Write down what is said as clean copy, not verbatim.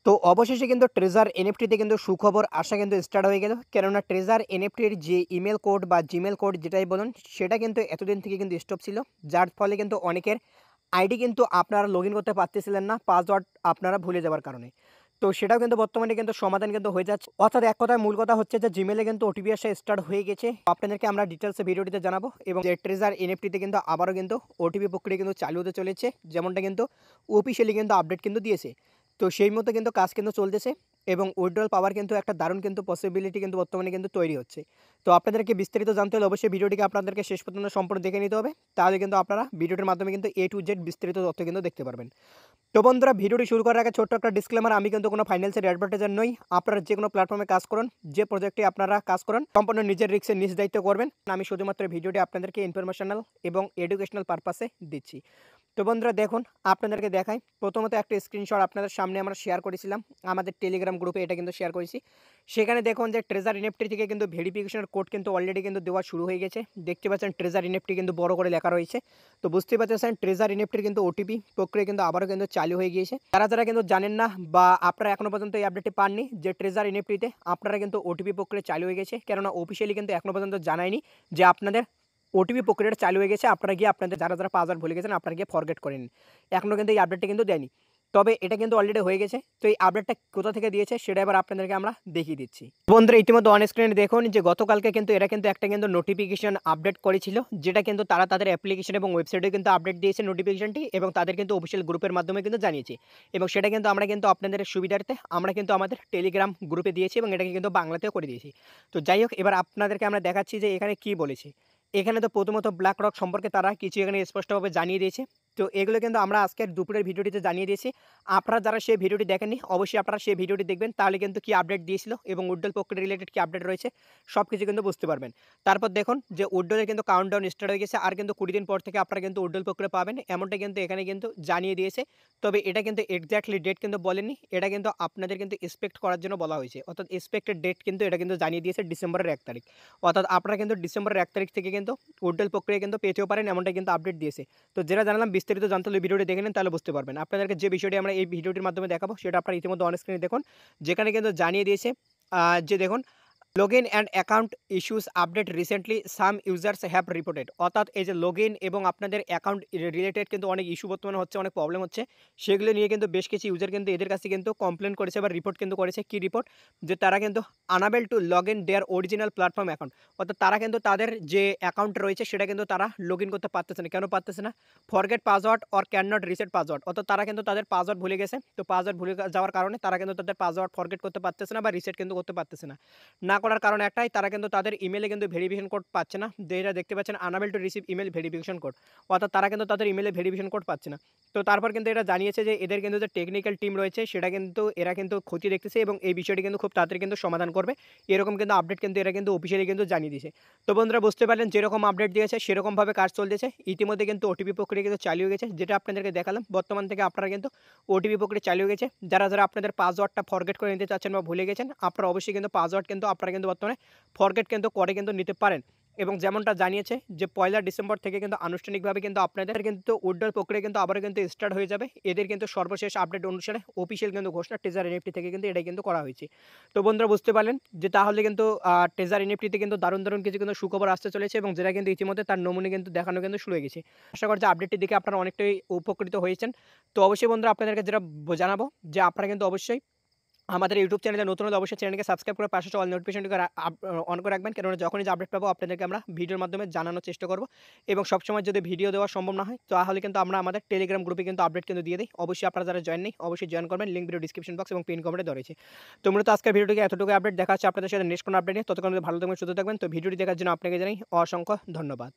তো অবশেষে কিন্তু ট্রেজার এনএফটিতে কিন্তু সুখবর আসা কিন্তু স্টার্ট হয়ে গেল। কেননা ট্রেজার এনএফটির যে ইমেল কোড বা জিমেল কোড যেটাই বলুন, সেটা কিন্তু এতদিন থেকে কিন্তু স্টপ ছিল। যার ফলে কিন্তু অনেকের আইডি কিন্তু আপনারা লগইন করতে পারতেছিলেন না, পাসওয়ার্ড আপনারা ভুলে যাওয়ার কারণে। তো সেটাও কিন্তু বর্তমানে কিন্তু সমাধান কিন্তু হয়ে যাচ্ছে। অর্থাৎ এক কথায় মূল কথা হচ্ছে যে জিমেলে কিন্তু ওটিপি আসা স্টার্ট হয়ে গেছে। আপনাদেরকে আমরা ডিটেইলসে ভিডিওটিতে জানাবো এবং যে ট্রেজার এনএফটিতে কিন্তু আবারও কিন্তু ওটিপি প্রক্রিয়া কিন্তু চালু হতে চলেছে। যেমনটা কিন্তু অফিসিয়ালি কিন্তু আপডেট কিন্তু দিয়েছে। তো সেই মতো কিন্তু কাজ কিন্তু চলতেছে এবং উইথড্রল পাওয়ার কিন্তু একটা দারুণ কিন্তু পসিবিলিটি কিন্তু বর্তমানে কিন্তু তৈরি হচ্ছে। তো আপনাদেরকে বিস্তারিত জানতে হলে অবশ্যই ভিডিওটিকে আপনাদেরকে শেষ পর্যন্ত সম্পূর্ণ দেখে নিতে হবে। তাহলে কিন্তু আপনারা ভিডিওটির মাধ্যমে কিন্তু A to Z বিস্তারিত তথ্য কিন্তু দেখতে পারবেন। তো বন্ধুরা, ভিডিওটি শুরু করার আগে ছোট্ট একটা ডিসক্লেমার, আমি কিন্তু কোনো ফাইন্যান্সিয়াল অ্যাডভার্টাইজার নই। আপনারা যে কোনো প্ল্যাটফর্মে কাজ করুন, যে প্রজেক্টে আপনারা কাজ করেন, সম্পূর্ণ নিজের রিস্কে নিজ দায়িত্ব করবেন। আমি শুধুমাত্র ভিডিওটি আপনাদেরকে ইনফরমেশনাল এবং এডুকেশনাল পারপাসে দিচ্ছি। তো বন্ধুরা দেখুন, আপনাদেরকে দেখাই। প্রথমত একটা স্ক্রিনশট আপনাদের সামনে আমরা শেয়ার করেছিলাম আমাদের টেলিগ্রাম গ্রুপে, এটা কিন্তু শেয়ার করেছি। সেখানে দেখুন যে ট্রেজার এনএফটি থেকে কিন্তু ভেরিফিকেশনের কোড কিন্তু অলরেডি কিন্তু দেওয়া শুরু হয়ে গেছে। দেখতে পাচ্ছেন ট্রেজার এনএফটি কিন্তু বড় করে লেখা রয়েছে। তো বুঝতে পারতেছেন ট্রেজার এনএফটির কিন্তু ওটিপি প্রক্রিয়া কিন্তু আবারও কিন্তু চালু হয়ে গিয়েছে। যারা যারা কিন্তু জানেন না বা আপনারা এখনো পর্যন্ত এই আপডেটটি পাননি যে ট্রেজার এনএফটিতে আপনারা কিন্তু ওটিপি প্রক্রিয়া চালু হয়ে গেছে, কেননা অফিসিয়ালি কিন্তু এখনো পর্যন্ত জানায়নি যে আপনাদের ওটিপি প্রক্রিয়াটা চালু হয়ে গেছে। আপনারা গিয়ে আপনাদের যারা যারা পাসওয়ার্ড ভুলে গেছেন আপনারা গিয়ে ফরগেট করে নিন। এখনও কিন্তু এই আপডেটটা কিন্তু দেয়নি। তবে এটা কিন্তু অলরেডি হয়ে গেছে। তো এই আপডেটটা কোথা থেকে দিয়েছে সেটা এবার আপনাদেরকে আমরা দেখিয়ে দিচ্ছি। বন্ধুরা, ইতিমধ্যে অন স্ক্রিনে দেখুন যে গতকালকে কিন্তু এরা কিন্তু একটা কিন্তু নোটিফিকেশন আপডেট করেছিল, যেটা কিন্তু তারা তাদের অ্যাপ্লিকেশন এবং ওয়েবসাইটে কিন্তু আপডেট দিয়েছে নোটিফিকেশনটি, এবং তাদের কিন্তু অফিসিয়াল গ্রুপের মাধ্যমে কিন্তু জানিয়েছে। এবং সেটা কিন্তু আমরা কিন্তু আপনাদের সুবিধার্থে আমরা কিন্তু আমাদের টেলিগ্রাম গ্রুপে দিয়েছি এবং এটাকে কিন্তু বাংলাতেও করে দিয়েছি। তো যাই হোক, এবার আপনাদেরকে আমরা দেখাচ্ছি যে এখানে কি বলেছে। এখানে তো প্রথমত ব্ল্যাক রক সম্পর্কে তারা কিছু এখানে স্পষ্টভাবে জানিয়ে দিয়েছে। তো এগুলো কিন্তু আমরা আজকের দুপুরের ভিডিওটিতে জানিয়ে দিয়েছি। আপনারা যারা সেই ভিডিওটি দেখেননি অবশ্যই আপনারা সেই ভিডিওটি দেখবেন, তাহলে কিন্তু কি আপডেট দিয়েছিল এবং উড্ডল প্রক্রিয়া রিলেটেড কি আপডেট রয়েছে সব কিছু কিন্তু বুঝতে পারবেন। তারপর দেখুন যে উড্ডলের কিন্তু কাউন্টডাউন স্টার্ট হয়ে গেছে, আর কিন্তু 20 দিন পর থেকে আপনারা কিন্তু উড্ডল প্রক্রিয়া পাবেন, এমনটা কিন্তু এখানে কিন্তু জানিয়ে দিয়েছে। তবে এটা কিন্তু এক্স্যাক্টলি ডেট কিন্তু বলেনি, এটা কিন্তু আপনাদের কিন্তু এক্সপেক্ট করার জন্য বলা হয়েছে। অর্থাৎ এক্সপেক্টেড ডেট কিন্তু এটা কিন্তু জানিয়ে দিয়েছে ডিসেম্বরের 1 তারিখ। অর্থাৎ আপনারা কিন্তু ডিসেম্বরের 1 তারিখ থেকে কিন্তু উড্ডল প্রক্রিয়া কিন্তু পেতেও পারেন, এমনটা কিন্তু আপডেট দিয়েছে। তো যেটা জানালাম বিস্তারিত জানতে হলে ভিডিওটি দেখে নিন, তাহলে বুঝতে পারবেন। আপনাদেরকে যে বিষয়টি আমরা এই ভিডিওটির মাধ্যমে দেখাবো সেটা আপনারা ইতিমধ্যে অন স্ক্রিনে দেখুন, যেখানে কিন্তু জানিয়ে দিয়েছে যে দেখুন, login and account issues update recently some users have reported. অর্থাৎ এই যে লগইন এবং আপনাদের অ্যাকাউন্ট রিলেটেড কিন্তু অনেক ইস্যু বর্তমানে হচ্ছে, অনেক প্রবলেম হচ্ছে। সেগুলো নিয়ে কিন্তু বেশ কিছু ইউজার কিন্তু এদের কাছে কিন্তু কমপ্লেন করেছে বা রিপোর্ট কিন্তু করেছে। কি রিপোর্ট? যে তারা কিন্তু unable to log in their original platform account. অর্থাৎ তারা কিন্তু তাদের যে অ্যাকাউন্ট রয়েছে সেটা কিন্তু তারা লগইন করতে পারতেছে না। কেন পারতেছে না? Forget password or can not reset password. অর্থাৎ তারা কিন্তু তাদের পাসওয়ার্ড ভুলে গেছে। তো পাসওয়ার্ড ভুলে যাওয়ার কারণে তারা কিন্তু তাদের পাসওয়ার্ড ফরগেট করতে পারতেছে না বা রিসেট কিন্তু করতে পারতেছে না। না করার কারণ একটাই, তারা কিন্তু তাদের ইমেইলে কিন্তু ভেরিফিকেশন কোড পাচ্ছে না। যেটা দেখতে পাচ্ছেন unable to receive email verification code. অর্থাৎ তারা কিন্তু তাদের ইমেইলে ভেরিফিকেশন কোড পাচ্ছে না। তো তারপর কিন্তু এটা জানিয়েছে যে এদের কিন্তু যে টেকনিক্যাল টিম রয়েছে সেটা কিন্তু এরা কিন্তু খতিয়ে দেখতেছে এবং এই বিষয়টি কিন্তু খুব তাড়াতাড়ি কিন্তু সমাধান করবে। এরকম কিন্তু আপডেট কিন্তু এরা কিন্তু অফিসিয়ালি কিন্তু জানিয়ে দিয়েছে। তো বন্ধুরা বুঝতে পারলেন, যেরকম আপডেট দিয়েছে সেরকমভাবে কাজ চলতেছে। ইতিমধ্যে কিন্তু ওটিপি প্রক্রিয়া কিন্তু চালু হয়ে গেছে, যেটা আপনাদেরকে দেখালাম। বর্তমান থেকে আপনারা কিন্তু ওটিপি প্রক্রিয়া চালু হয়ে গেছে। যারা যারা আপনাদের পাসওয়ার্ডটা ফরগেট করে নিতে চাচ্ছেন বা ভুলে গেছেন, আপনারা অবশ্যই কিন্তু পাসওয়ার্ড কিন্তু আপনারা কিন্তু বর্তমানে ফরগেট কিন্তু করে কিন্তু নিতে পারেন। এবং যেমনটা জানিয়েছে যে 1 ডিসেম্বর থেকে কিন্তু আনুষ্ঠানিকভাবে কিন্তু আপনাদের কিন্তু উইথড্রল প্রক্রিয়া কিন্তু আবারও কিন্তু স্টার্ট হয়ে যাবে। এদের কিন্তু সর্বশেষ আপডেট অনুসারে অফিসিয়াল কিন্তু ঘোষণা ট্রেজার এনএফটি থেকে কিন্তু এটাই কিন্তু করা হয়েছে। তো বন্ধুরা বুঝতে পারলেন যে তাহলে কিন্তু ট্রেজার এনএফটিতে কিন্তু দারুণ দারুণ কিছু কিন্তু সুখবর আসতে চলেছে এবং যেটা কিন্তু ইতিমধ্যে তার নমুনা কিন্তু দেখানো কিন্তু শুরু হয়ে গেছে। আশা করছি আপডেটটি দেখে আপনারা অনেকটাই উপকৃত হয়েছেন। তো অবশ্যই বন্ধুরা আপনাদেরকে যেটা জানাবো যে আপনারা কিন্তু অবশ্যই আমাদের ইউটিউব চ্যানেলে নতুন হলে অবশ্যই চ্যানেলকে সাবস্ক্রাইব করে পাশে অল নোটিফিকেশনটিকে অন করে রাখবেন। কেননা যখনই যে আপডেট পাবো আপনাদেরকে আমরা ভিডিওর মাধ্যমে জানানোর চেষ্টা করব। এবং সবসময় যদি ভিডিও দেওয়া সম্ভব না হয় তাহলে কিন্তু আমরা আমাদের টেলিগ্রাম গ্রুপে কিন্তু আপডেট কিন্তু দিয়ে দিই। অবশ্যই আপনারা যারা জয়েন নেই অবশ্যই জয়েন করবেন, লিঙ্ক ভিডিও ডিসক্রিপশন বক্স এবং পিন কমেন্টে দেওয়া রয়েছে। তো মূলত আজকের ভিডিওটিকে এতটুকু আপডেট দেখা হচ্ছে আপনাদের সাথে নেক্সট কোনো আপডেট নিয়ে। ততক্ষণ ভালো থাকবেন, সুস্থ থাকবেন। তো ভিডিওটি দেখার জন্য আপনাকে জানাই অসংখ্য ধন্যবাদ।